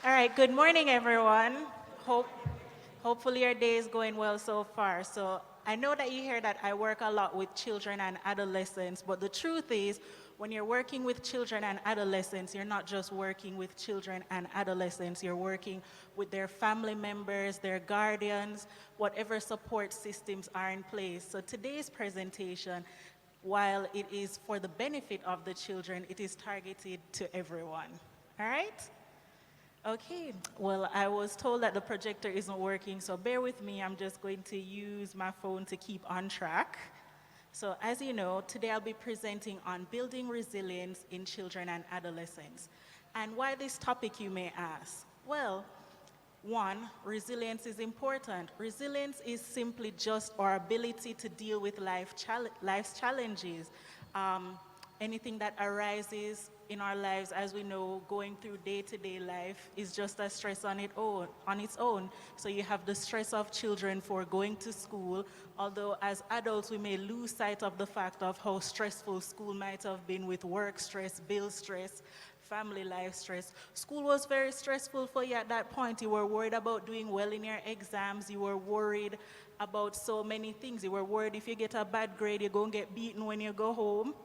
All right, good morning, everyone. Hope, hopefully your day is going well so far. So I know that you hear that I work a lot with children and adolescents, but the truth is, when you're working with children and adolescents, you're not just working with children and adolescents, you're working with their family members, their guardians, whatever support systems are in place. So today's presentation, while it is for the benefit of the children, it is targeted to everyone. All right? Okay, well, I was told that the projector isn't working, so bear with me. I'm just going to use my phone to keep on track. So as you know, today I'll be presenting on building resilience in children and adolescents. And why this topic, you may ask? Well, one, resilience is important. Resilience is simply just our ability to deal with life's challenges. Um, Anything that arises in our lives, as we know, going through day-to-day life is just a stress on its own. So you have the stress of children for going to school, although as adults we may lose sight of the fact of how stressful school might have been with work stress, bill stress, family life stress. School was very stressful for you at that point. You were worried about doing well in your exams. You were worried about so many things. You were worried if you get a bad grade, you're going to get beaten when you go home.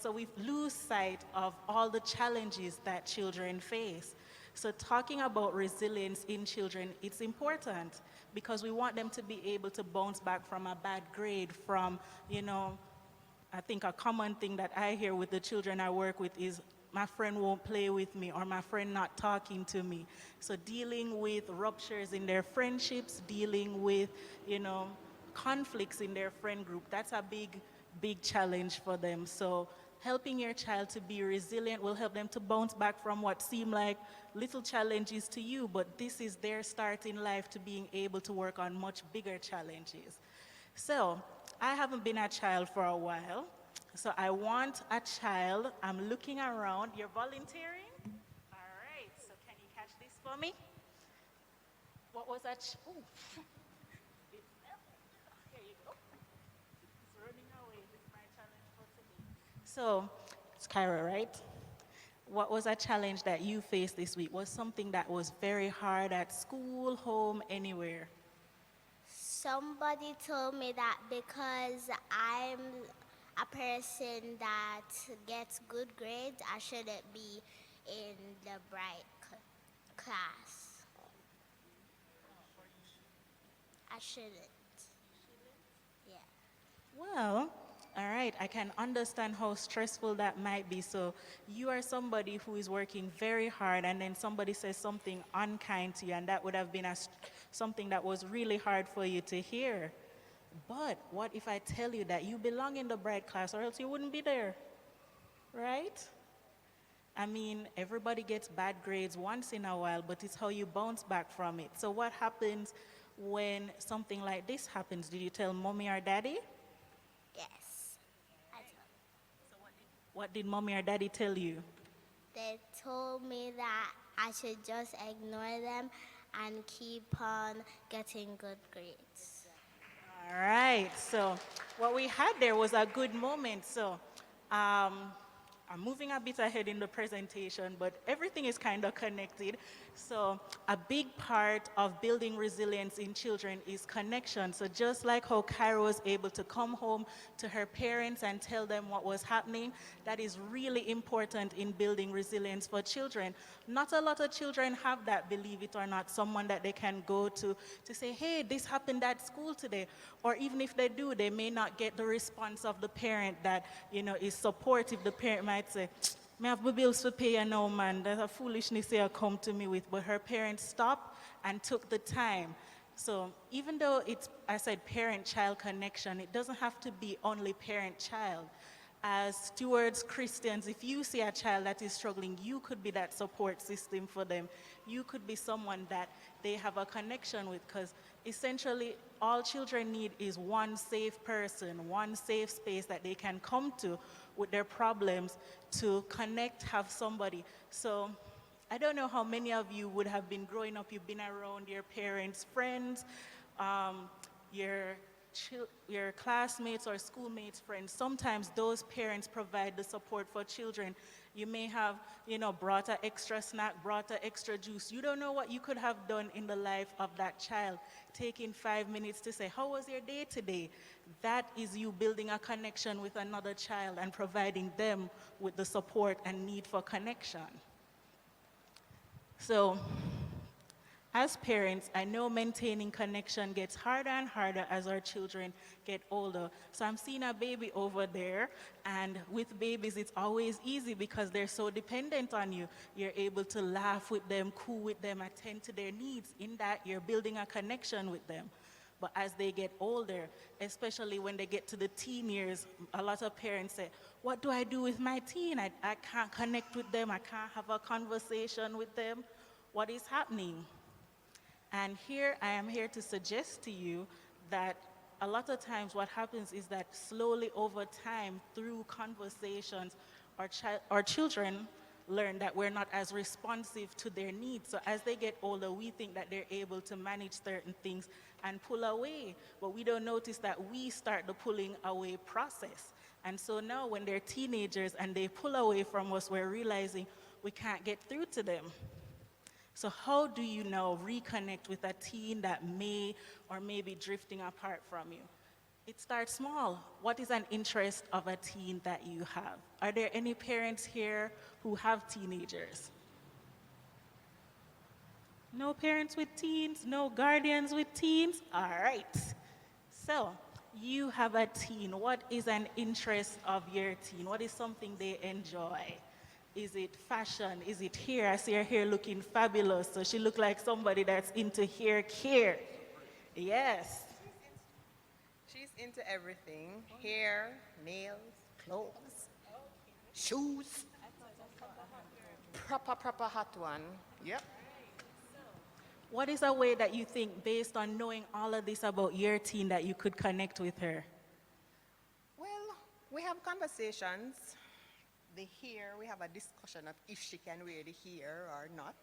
So we lose sight of all the challenges that children face. So talking about resilience in children, it's important because we want them to be able to bounce back from a bad grade, from, I think a common thing that I hear with the children I work with is my friend won't play with me or my friend not talking to me. So dealing with ruptures in their friendships, dealing with, conflicts in their friend group, that's a big challenge for them. So helping your child to be resilient will help them to bounce back from what seem like little challenges to you, but this is their start in life to being able to work on much bigger challenges. So I haven't been a child for a while, so I want a child. I'm looking around. You're volunteering? All right, so can you catch this for me? What was that? Ooh. Here you go. It's running away. This is my challenge for today. So, it's Kyra, right? What was a challenge that you faced this week? Was something that was very hard at school, home, anywhere? Somebody told me that because I'm a person that gets good grades, I shouldn't be in the bright class. I shouldn't. Yeah. Well, all right, I can understand how stressful that might be. So, you are somebody who is working very hard, and then somebody says something unkind to you, and that would have been something that was really hard for you to hear. But what if I tell you that you belong in the bright class, or else you wouldn't be there, right? I mean, everybody gets bad grades once in a while, but it's how you bounce back from it. So, what happens when something like this happens? Did you tell mommy or daddy? Yes. I told. What did mommy or daddy tell you? They told me that I should just ignore them and keep on getting good grades. All right, so what we had there was a good moment. So um, I'm moving a bit ahead in the presentation, but everything is kind of connected. So a big part of building resilience in children is connection. So just like how Kyra was able to come home to her parents and tell them what was happening, that is really important in building resilience for children. Not a lot of children have that, believe it or not, someone that they can go to say, hey, this happened at school today. Or even if they do, they may not get the response of the parent that, is supportive. The parent might say, me have my bills to pay, now, man. That's a foolishness they come to me with. But her parents stopped and took the time. So even though it's, I said, parent-child connection, it doesn't have to be only parent-child. As stewards, Christians, if you see a child that is struggling, you could be that support system for them. You could be someone that they have a connection with, because essentially all children need is one safe person, one safe space that they can come to with their problems, to connect, have somebody. So I don't know how many of you would have been growing up, you've been around your parents' friends, um, your your classmates or schoolmates' friends. Sometimes those parents provide the support for children, You may have, brought an extra snack, brought an extra juice. You don't know what you could have done in the life of that child. Taking 5 minutes to say, how was your day today? That is you building a connection with another child and providing them with the support and need for connection. So, as parents, I know maintaining connection gets harder and harder as our children get older. So I'm seeing a baby over there, and with babies, it's always easy because they're so dependent on you. You're able to laugh with them, cool with them, attend to their needs. In that, you're building a connection with them. But as they get older, especially when they get to the teen years, a lot of parents say, what do I do with my teen? I can't connect with them. I can't have a conversation with them. What is happening? And here, I am here to suggest to you that a lot of times what happens is that slowly over time, through conversations, our children learn that we're not as responsive to their needs. So as they get older, we think that they're able to manage certain things and pull away. But we don't notice that we start the pulling away process. And so now when they're teenagers and they pull away from us, we're realizing we can't get through to them. So how do you now reconnect with a teen that may or may be drifting apart from you? It starts small. What is an interest of a teen that you have? Are there any parents here who have teenagers? No parents with teens? No guardians with teens? All right. So you have a teen. What is an interest of your teen? What is something they enjoy? Is it fashion? Is it hair? I see her hair looking fabulous. So she looks like somebody that's into hair care. Yes. She's into everything. Hair, nails, clothes, shoes. Proper hot one. Yep. What is a way that you think, based on knowing all of this about your teen, that you could connect with her? Well, we have conversations. The hair, we have a discussion of if she can wear the hair or not.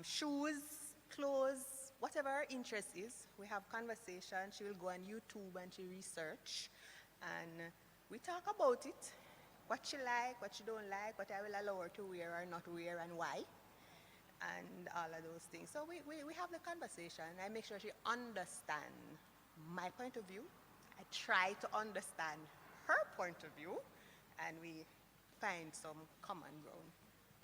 Shoes, clothes, whatever her interest is, we have conversation. She will go on YouTube and she research. And we talk about it, what she like, what she don't like, what I will allow her to wear or not wear and why, and all of those things. So we have the conversation. I make sure she understands my point of view. I try to understand her point of view, and we find some common ground.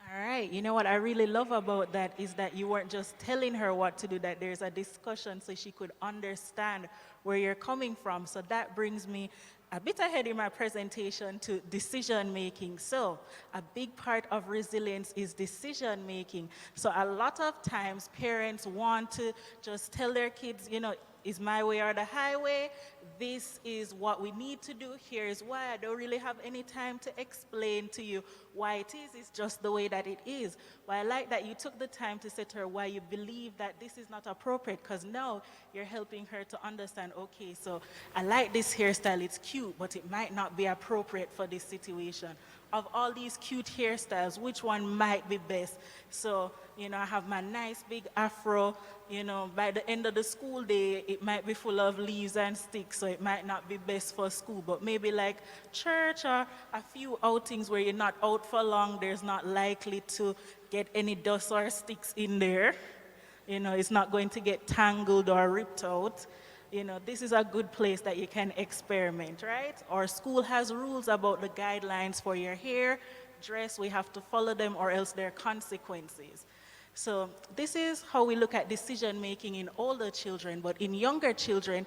All right. You know what I really love about that is that you weren't just telling her what to do, that there's a discussion so she could understand where you're coming from. So that brings me a bit ahead in my presentation to decision making. So a big part of resilience is decision making. So a lot of times parents want to just tell their kids, is my way or the highway? This is what we need to do. Here's why. I don't really have any time to explain to you why it is. It's just the way that it is. But I like that you took the time to say to her why you believe that this is not appropriate, because now you're helping her to understand, okay, so I like this hairstyle, it's cute, but it might not be appropriate for this situation. Of all these cute hairstyles, which one might be best? So, I have my nice big afro, by the end of the school day, it might be full of leaves and sticks, so it might not be best for school, but maybe like church or a few outings where you're not out for long, there's not likely to get any dust or sticks in there. It's not going to get tangled or ripped out. This is a good place that you can experiment, right? Our school has rules about the guidelines for your hair, dress. We have to follow them or else there are consequences. So this is how we look at decision making in older children, but in younger children,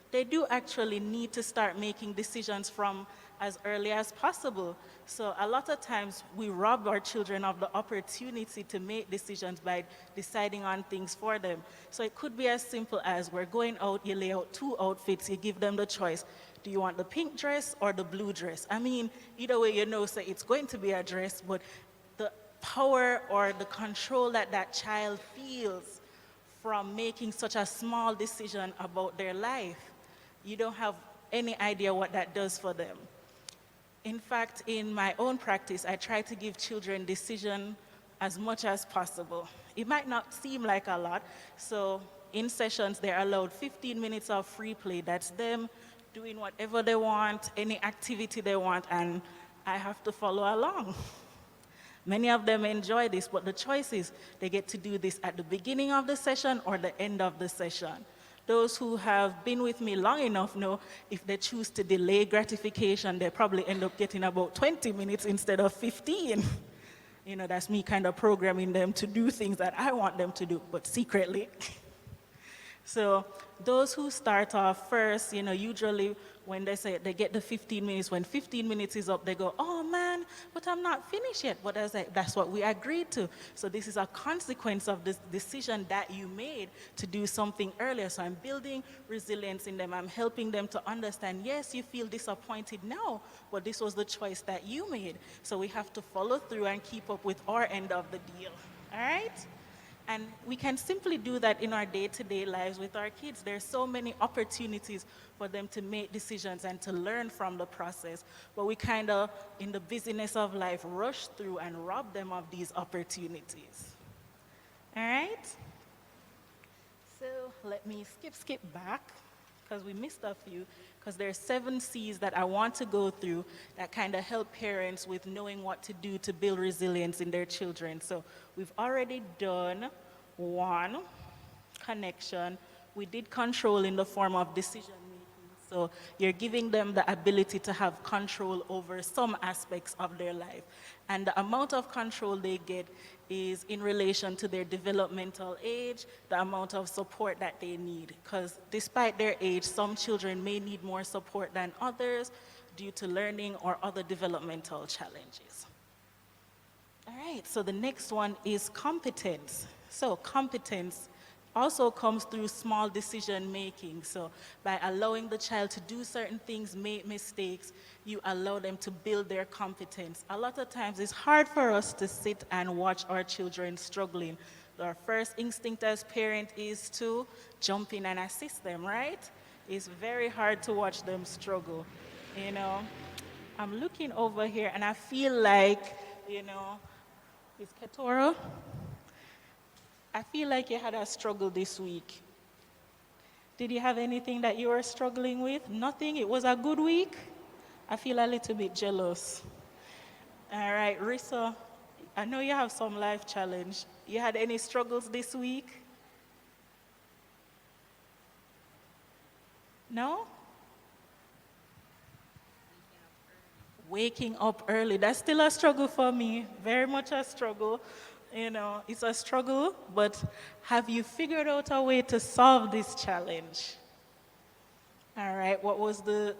they do actually need to start making decisions from as early as possible. So a lot of times we rob our children of the opportunity to make decisions by deciding on things for them. So it could be as simple as we're going out, you lay out 2 outfits, you give them the choice. Do you want the pink dress or the blue dress? I mean, either way, say it's going to be a dress, but the power or the control that that child feels from making such a small decision about their life, you don't have any idea what that does for them. In fact, in my own practice, I try to give children decision as much as possible. It might not seem like a lot, so in sessions, they're allowed 15 minutes of free play. That's them doing whatever they want, any activity they want, and I have to follow along. Many of them enjoy this, but the choice is they get to do this at the beginning of the session or the end of the session. Those who have been with me long enough know if they choose to delay gratification, they probably end up getting about 20 minutes instead of 15. That's me kind of programming them to do things that I want them to do, but secretly. So those who start off first, usually when they say they get the 15 minutes, when 15 minutes is up, they go, oh man, but I'm not finished yet. But that's what we agreed to. So this is a consequence of this decision that you made to do something earlier. So I'm building resilience in them. I'm helping them to understand, yes, you feel disappointed now, but this was the choice that you made. So we have to follow through and keep up with our end of the deal. All right? And we can simply do that in our day-to-day lives with our kids. There's so many opportunities for them to make decisions and to learn from the process. But we kind of, in the busyness of life, rush through and rob them of these opportunities. All right? So let me skip back, because we missed a few, because there's 7 C's that I want to go through that kind of help parents with knowing what to do to build resilience in their children. So we've already done 1, connection. We did control in the form of decision making. So you're giving them the ability to have control over some aspects of their life. And the amount of control they get is in relation to their developmental age, the amount of support that they need. Because despite their age, some children may need more support than others due to learning or other developmental challenges. All right, so the next one is competence. So competence also comes through small decision making. So by allowing the child to do certain things, make mistakes, you allow them to build their competence. A lot of times it's hard for us to sit and watch our children struggling. Our first instinct as parent is to jump in and assist them, right? It's very hard to watch them struggle. I'm looking over here and I feel like, is Ketoro? I feel like you had a struggle this week. Did you have anything that you were struggling with? Nothing? It was a good week? I feel a little bit jealous. All right, Rissa, I know you have some life challenge. You had any struggles this week? No? Waking up early. That's still a struggle for me. Very much a struggle. It's a struggle, but have you figured out a way to solve this challenge? All right, what was the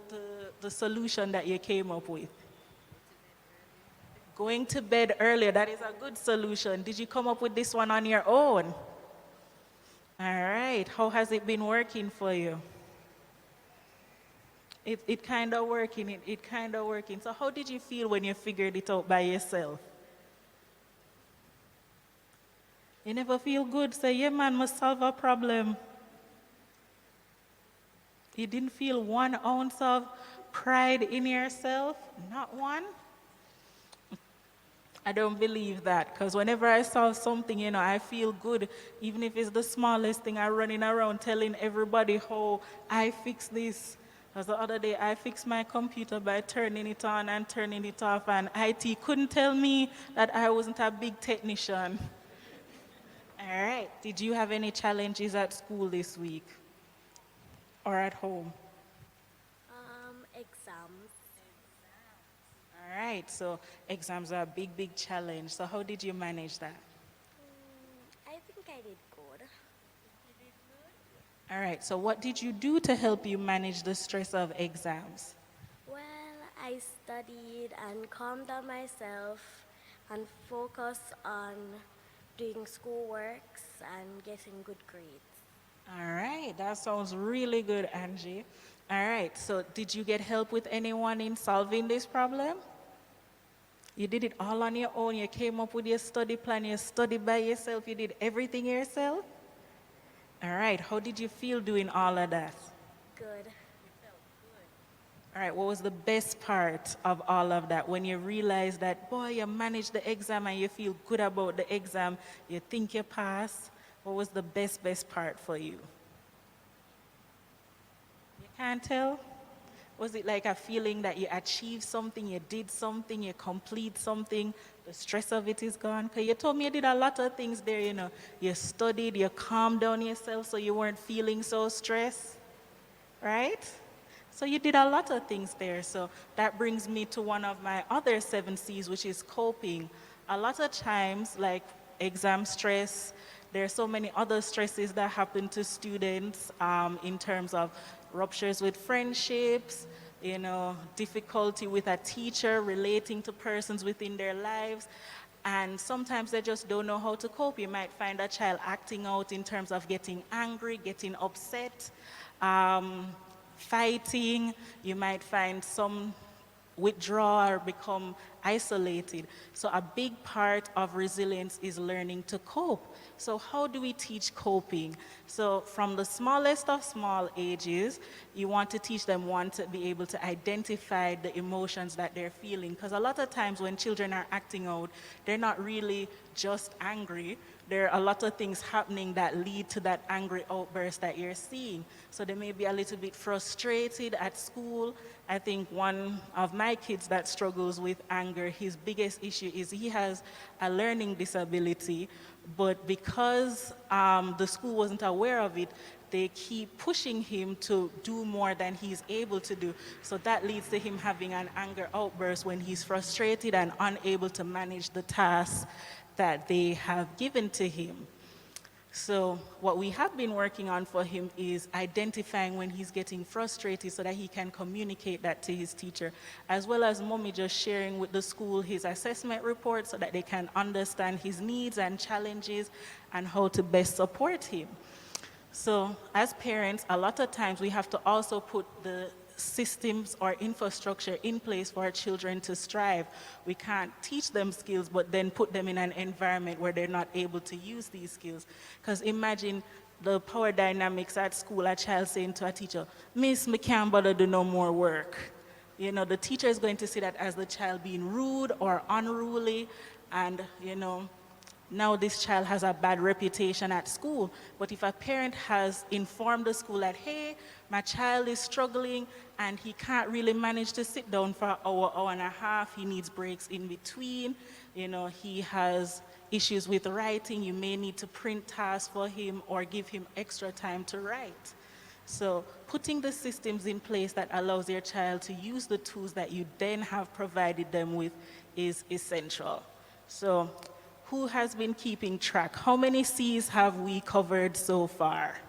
solution that you came up with? Going to bed earlier, that is a good solution. Did you come up with this one on your own? All right, how has it been working for you? It kind of working, it kind of working. So how did you feel when you figured it out by yourself? You never feel good, say, yeah man, must solve a problem. You didn't feel 1 ounce of pride in yourself? Not one? I don't believe that, because whenever I solve something, I feel good. Even if it's the smallest thing, I'm running around telling everybody how I fix this. Because the other day, I fixed my computer by turning it on and turning it off, and IT couldn't tell me that I wasn't a big technician. All right. Did you have any challenges at school this week? Or at home? Exams. All right. So exams are a big challenge. So how did you manage that? I think I did good. All right. So what did you do to help you manage the stress of exams? Well, I studied and calmed down myself and focused on doing schoolworks and getting good grades. All right. That sounds really good, Angie. All right. So did you get help with anyone in solving this problem? You did it all on your own. You came up with your study plan. You studied by yourself. You did everything yourself? All right. How did you feel doing all of that? Good. All right, what was the best part of all of that? When you realize that, boy, you managed the exam and you feel good about the exam, you think you passed, what was the best part for you? You can't tell? Was it like a feeling that you achieved something, you did something, you complete something? The stress of it is gone. Because you told me you did a lot of things there, you know. You studied, you calmed down yourself so you weren't feeling so stressed, right? So you did a lot of things there. So that brings me to one of my other 7 C's, which is coping. A lot of times, like exam stress, there are so many other stresses that happen to students in terms of ruptures with friendships, you know, difficulty with a teacher relating to persons within their lives. And sometimes they just don't know how to cope. You might find a child acting out in terms of getting angry, getting upset, fighting. You might find some withdraw or become isolated. So a big part of resilience is learning to cope. So how do we teach coping? So from the smallest of small ages, you want to teach them, one, to be able to identify the emotions that they're feeling. Because a lot of times when children are acting out, they're not really just angry. There are a lot of things happening that lead to that angry outburst that you're seeing. So they may be a little bit frustrated at school. I think one of my kids that struggles with anger, his biggest issue is he has a learning disability, but because the school wasn't aware of it, they keep pushing him to do more than he's able to do. So that leads to him having an anger outburst when he's frustrated and unable to manage the tasks that they have given to him. So what we have been working on for him is identifying when he's getting frustrated so that he can communicate that to his teacher, as well as mommy just sharing with the school his assessment report so that they can understand his needs and challenges and how to best support him. So as parents, a lot of times we have to also put the systems or infrastructure in place for our children to strive. We can't teach them skills, but then put them in an environment where they're not able to use these skills. Because imagine the power dynamics at school, a child saying to a teacher, "Miss, me can't bother do no more work." You know, the teacher is going to see that as the child being rude or unruly, and, you know, now this child has a bad reputation at school. But if a parent has informed the school that, hey, my child is struggling and he can't really manage to sit down for an hour, hour and a half, he needs breaks in between, you know, he has issues with writing, you may need to print tasks for him or give him extra time to write. So putting the systems in place that allows your child to use the tools that you then have provided them with is essential. So who has been keeping track? How many C's have we covered so far?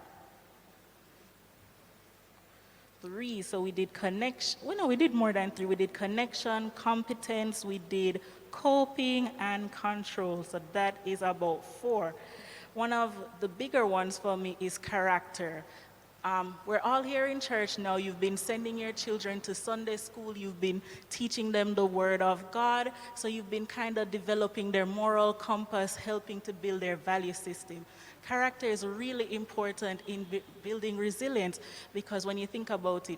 3. So we did connection. Well, no, we did more than 3. We did connection, competence, we did coping, and control. So that is about 4. One of the bigger ones for me is character. We're all here in church now. You've been sending your children to Sunday school. You've been teaching them the Word of God. So you've been kind of developing their moral compass, helping to build their value system. Character is really important in building resilience because when you think about it,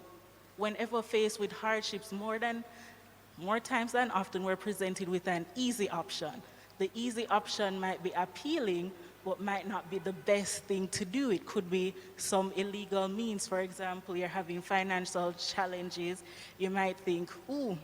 whenever faced with hardships, more times than often, we're presented with an easy option. The easy option might be appealing, but might not be the best thing to do. It could be some illegal means. For example, you're having financial challenges. You might think, ooh,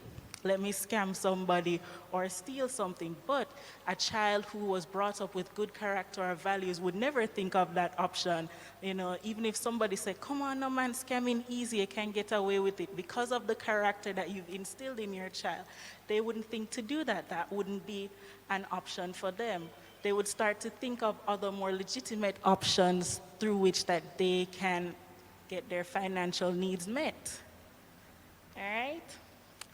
let me scam somebody or steal something. But a child who was brought up with good character or values would never think of that option. You know, even if somebody said, come on, no man, scamming easy, you can get away with it. Because of the character that you've instilled in your child, they wouldn't think to do that. That wouldn't be an option for them. They would start to think of other more legitimate options through which that they can get their financial needs met. All right?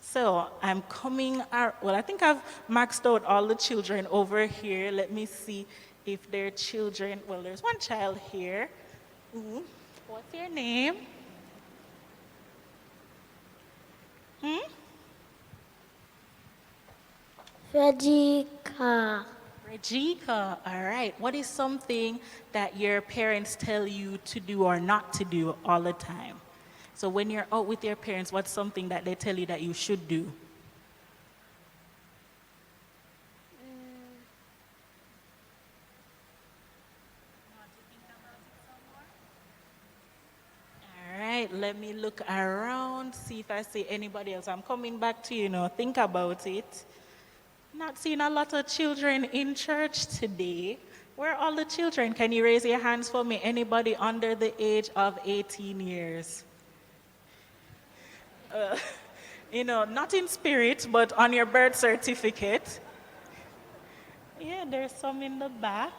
So I'm I think I've maxed out all the children over here. Let me see if they're children. Well, there's one child here. Ooh. What's your name? Regika. Regika, all right. What is something that your parents tell you to do or not to do all the time? So when you're out with your parents, what's something that they tell you that you should do? All right, let me look around, see if I see anybody else. I'm coming back to you now. Think about it. not seeing a lot of children in church today. Where are all the children? Can you raise your hands for me? Anybody under the age of 18 years? Not in spirit, but on your birth certificate. Yeah, there's some in the back.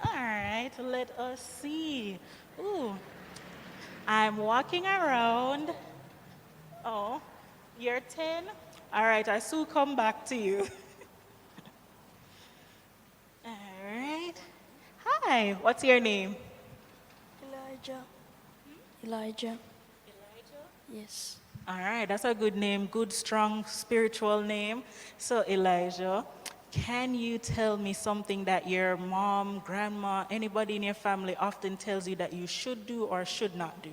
All right, let us see. Ooh, I'm walking around. Oh, you're 10? All right, I soon come back to you. All right. Hi, what's your name? Elijah. Elijah. Yes. All right, that's a good name, good, strong, spiritual name. So, Elijah, can you tell me something that your mom, grandma, anybody in your family often tells you that you should do or should not do?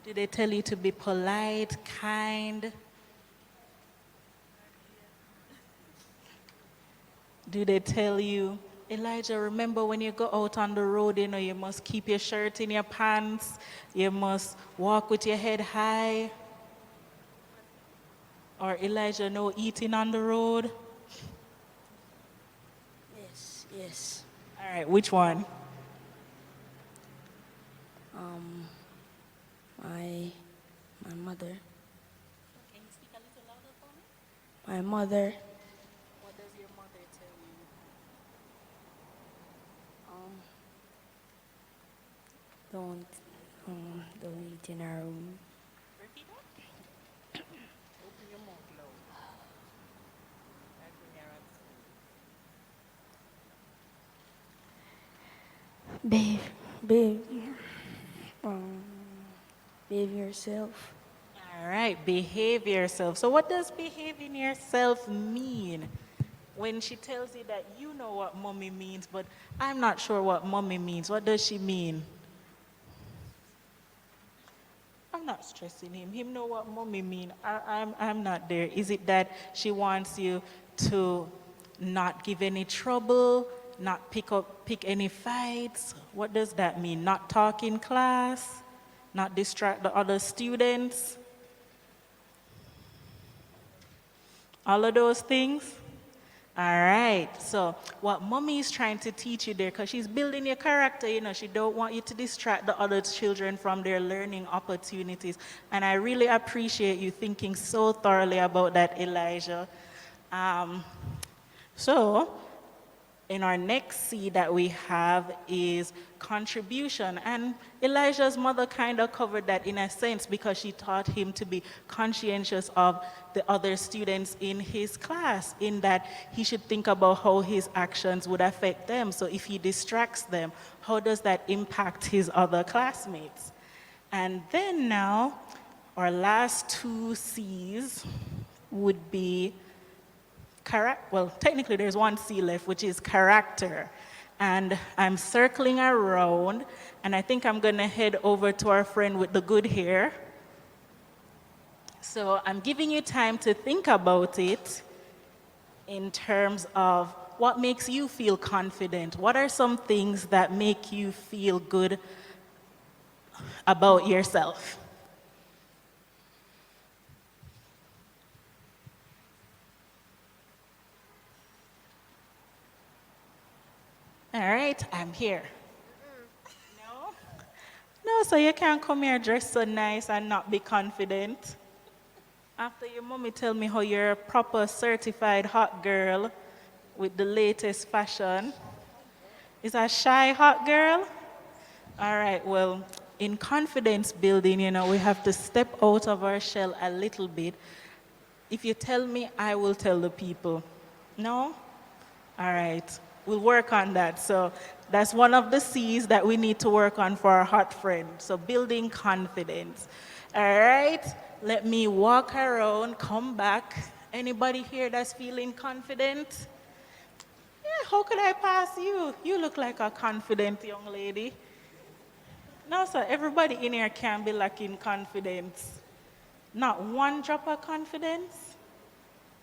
Do they tell you to be polite, kind? Do they tell you, Elijah, remember when you go out on the road, you must keep your shirt in your pants, you must walk with your head high? Or Elijah, no eating on the road? Yes. Yes. All right, which one? My mother. Can you speak a little louder for me? My mother. What does your mother tell you? Don't eat in our room. Repeat that. Open your mouth loud. Like when you're at school. Behave yourself. All right, behave yourself. So what does behaving yourself mean? When she tells you that you know what mommy means, but I'm not sure what mommy means, what does she mean? I'm not stressing him. Him know what mommy mean. I'm not there. Is it that she wants you to not give any trouble, not pick any fights? What does that mean? Not talk in class? Not distract the other students? All of those things? All right, so what mommy is trying to teach you there, because she's building your character, she don't want you to distract the other children from their learning opportunities. And I really appreciate you thinking so thoroughly about that, Elijah. So, in our next C that we have is contribution. And Elijah's mother kind of covered that in a sense because she taught him to be conscientious of the other students in his class, in that he should think about how his actions would affect them. So if he distracts them, how does that impact his other classmates? And then now, our last two C's would be technically there's one C left, which is character. And I'm circling around, and I think I'm gonna head over to our friend with the good hair. So I'm giving you time to think about it in terms of what makes you feel confident. What are some things that make you feel good about yourself? All right, I'm here. No? No, so you can't come here dressed so nice and not be confident. After your mommy tell me how you're a proper certified hot girl with the latest fashion. Is a shy hot girl? All right, well, in confidence building, we have to step out of our shell a little bit. If you tell me, I will tell the people. No? All right. We'll work on that. So that's one of the C's that we need to work on for our hot friend. So building confidence. All right, let me walk around, come back. Anybody here that's feeling confident? Yeah, how could I pass you? You look like a confident young lady. No, sir, everybody in here can be lacking confidence. Not one drop of confidence?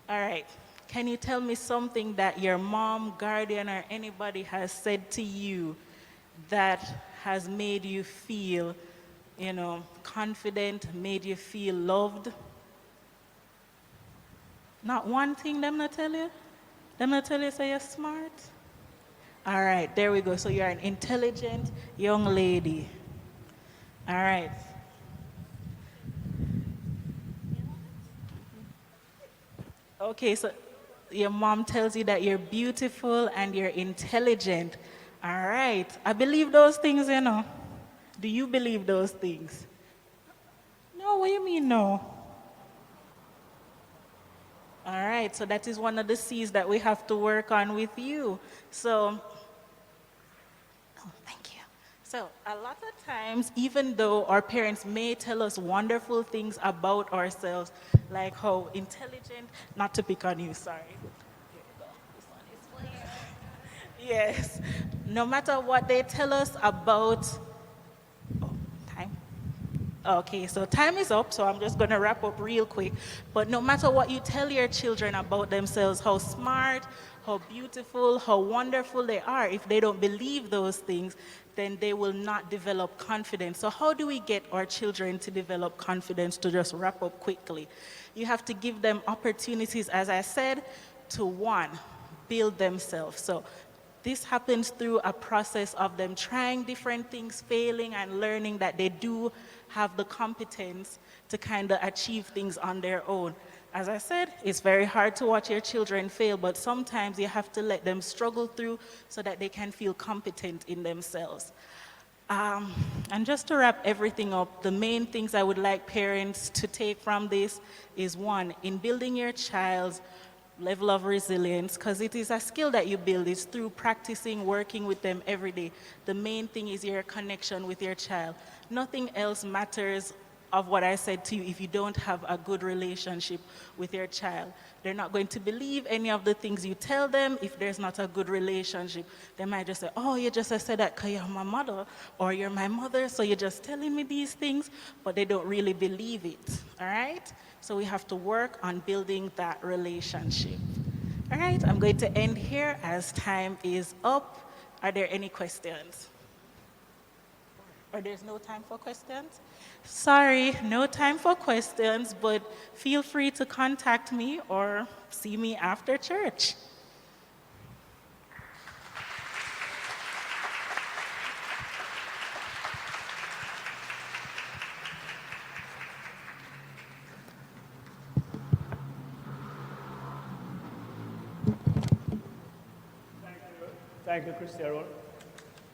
All right. Can you tell me something that your mom, guardian, or anybody has said to you that has made you feel, confident, made you feel loved? Not one thing them not tell you? Them not tell you say you're smart? All right, there we go. So you're an intelligent young lady. All right. Okay, so your mom tells you that you're beautiful and you're intelligent. All right. I believe those things, Do you believe those things? No, what do you mean no? All right, so that is one of the C's that we have to work on with you. So, oh, thank you. So, a lot of times, even though our parents may tell us wonderful things about ourselves, like how intelligent, not to pick on you, sorry. Here we go. This one is for you. Yes. No matter what they tell us about, oh, time. Okay, so time is up, so I'm just going to wrap up real quick. But no matter what you tell your children about themselves, how smart, how beautiful, how wonderful they are, if they don't believe those things, then they will not develop confidence. So how do we get our children to develop confidence, to just wrap up quickly? You have to give them opportunities, as I said, to one, build themselves. So this happens through a process of them trying different things, failing, and learning that they do have the competence to kind of achieve things on their own. As I said, it's very hard to watch your children fail, but sometimes you have to let them struggle through so that they can feel competent in themselves. And just to wrap everything up, the main things I would like parents to take from this is one, in building your child's level of resilience, because it is a skill that you build. It's through practicing, working with them every day. The main thing is your connection with your child. Nothing else matters of what I said to you if you don't have a good relationship with your child. They're not going to believe any of the things you tell them if there's not a good relationship. They might just say, oh, you just said that because you're my mother, or you're my mother, so you're just telling me these things, but they don't really believe it, all right? So we have to work on building that relationship. All right, I'm going to end here as time is up. Are there any questions? Or there's no time for questions? Sorry, no time for questions, but feel free to contact me or see me after church. Thank you, Christina.